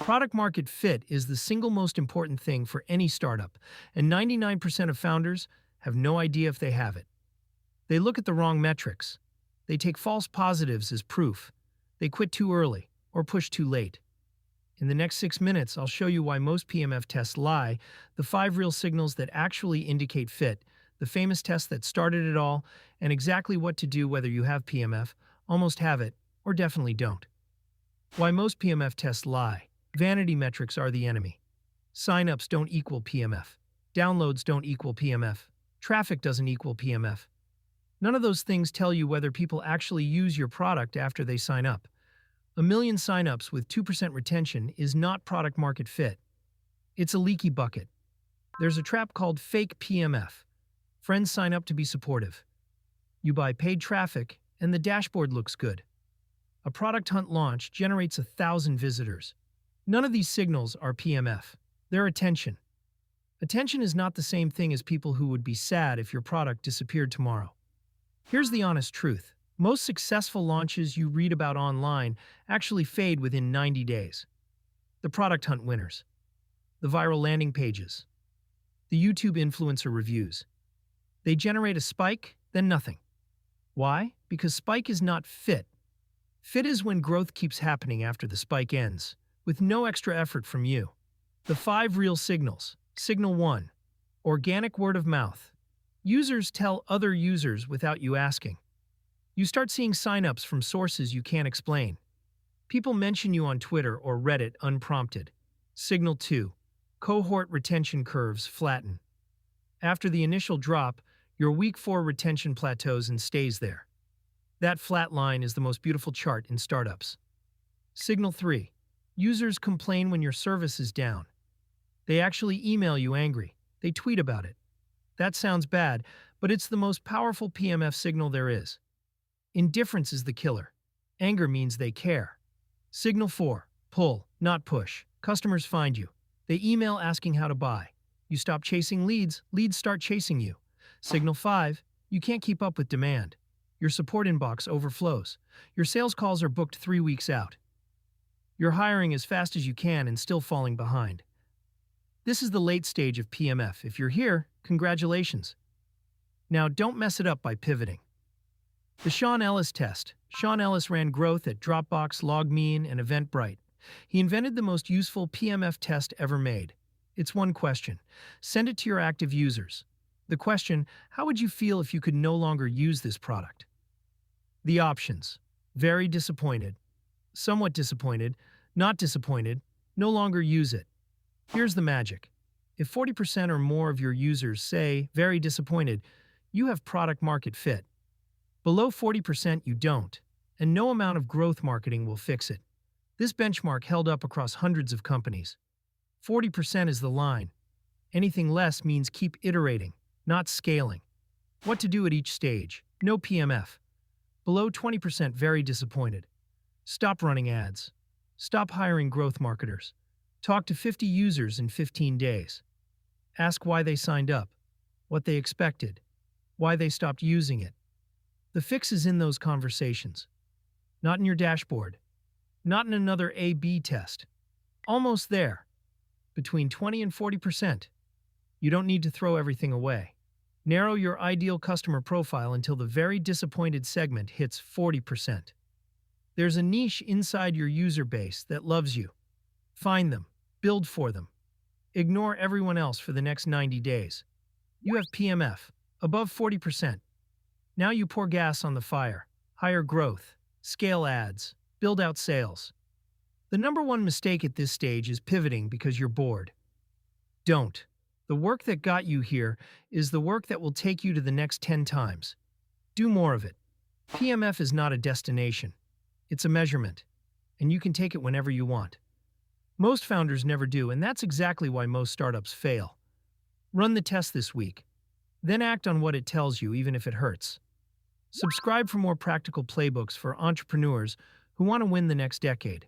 Product market fit is the single most important thing for any startup, and 99% of founders have no idea if they have it. They look at the wrong metrics. They take false positives as proof. They quit too early or push too late. In the next 6 minutes, I'll show you why most PMF tests lie, the 5 real signals that actually indicate fit, the famous test that started it all, and exactly what to do whether you have PMF, almost have it, or definitely don't. Why most PMF tests lie. Vanity metrics are the enemy. Signups don't equal PMF. Downloads don't equal PMF. Traffic doesn't equal PMF. None of those things tell you whether people actually use your product after they sign up. 1 million signups with 2% retention is not product market fit. It's a leaky bucket. There's a trap called fake PMF. Friends sign up to be supportive. You buy paid traffic, and the dashboard looks good. A product hunt launch generates 1,000 visitors. None of these signals are PMF. They're attention. Attention is not the same thing as people who would be sad if your product disappeared tomorrow. Here's the honest truth. Most successful launches you read about online actually fade within 90 days. The product hunt winners. The viral landing pages. The YouTube influencer reviews. They generate a spike, then nothing. Why? Because spike is not fit. Fit is when growth keeps happening after the spike ends, with no extra effort from you. The 5 real signals. Signal 1. Organic word of mouth. Users tell other users without you asking. You start seeing signups from sources you can't explain. People mention you on Twitter or Reddit unprompted. Signal 2. Cohort retention curves flatten. After the initial drop, your week 4 retention plateaus and stays there. That flat line is the most beautiful chart in startups. Signal 3. Users complain when your service is down. They actually email you angry. They tweet about it. That sounds bad, but it's the most powerful PMF signal there is. Indifference is the killer. Anger means they care. Signal 4. Pull, not push. Customers find you. They email asking how to buy. You stop chasing leads, leads start chasing you. Signal 5. You can't keep up with demand. Your support inbox overflows. Your sales calls are booked 3 weeks out. You're hiring as fast as you can and still falling behind. This is the late stage of PMF. If you're here, congratulations. Now, don't mess it up by pivoting. The Sean Ellis test. Sean Ellis ran growth at Dropbox, LogMeIn, and Eventbrite. He invented the most useful PMF test ever made. It's one question. Send it to your active users. The question, how would you feel if you could no longer use this product? The options. Very disappointed. Somewhat disappointed. Not disappointed. No longer use it. Here's the magic. If 40% or more of your users say, very disappointed, you have product market fit. Below 40% you don't, and no amount of growth marketing will fix it. This benchmark held up across hundreds of companies. 40% is the line. Anything less means keep iterating, not scaling. What to do at each stage? No PMF. Below 20% very disappointed. Stop running ads. Stop hiring growth marketers. Talk to 50 users in 15 days. Ask why they signed up, what they expected, why they stopped using it. The fix is in those conversations. Not in your dashboard. Not in another A/B test. Almost there. Between 20 and 40%. You don't need to throw everything away. Narrow your ideal customer profile until the very disappointed segment hits 40%. There's a niche inside your user base that loves you. Find them. Build for them. Ignore everyone else for the next 90 days. You have PMF, above 40%. Now you pour gas on the fire. Hire growth. Scale ads. Build out sales. The number one mistake at this stage is pivoting because you're bored. Don't. The work that got you here is the work that will take you to the next 10 times. Do more of it. PMF is not a destination. It's a measurement, and you can take it whenever you want. Most founders never do, and that's exactly why most startups fail. Run the test this week. Then act on what it tells you, even if it hurts. Subscribe for more practical playbooks for entrepreneurs who want to win the next decade.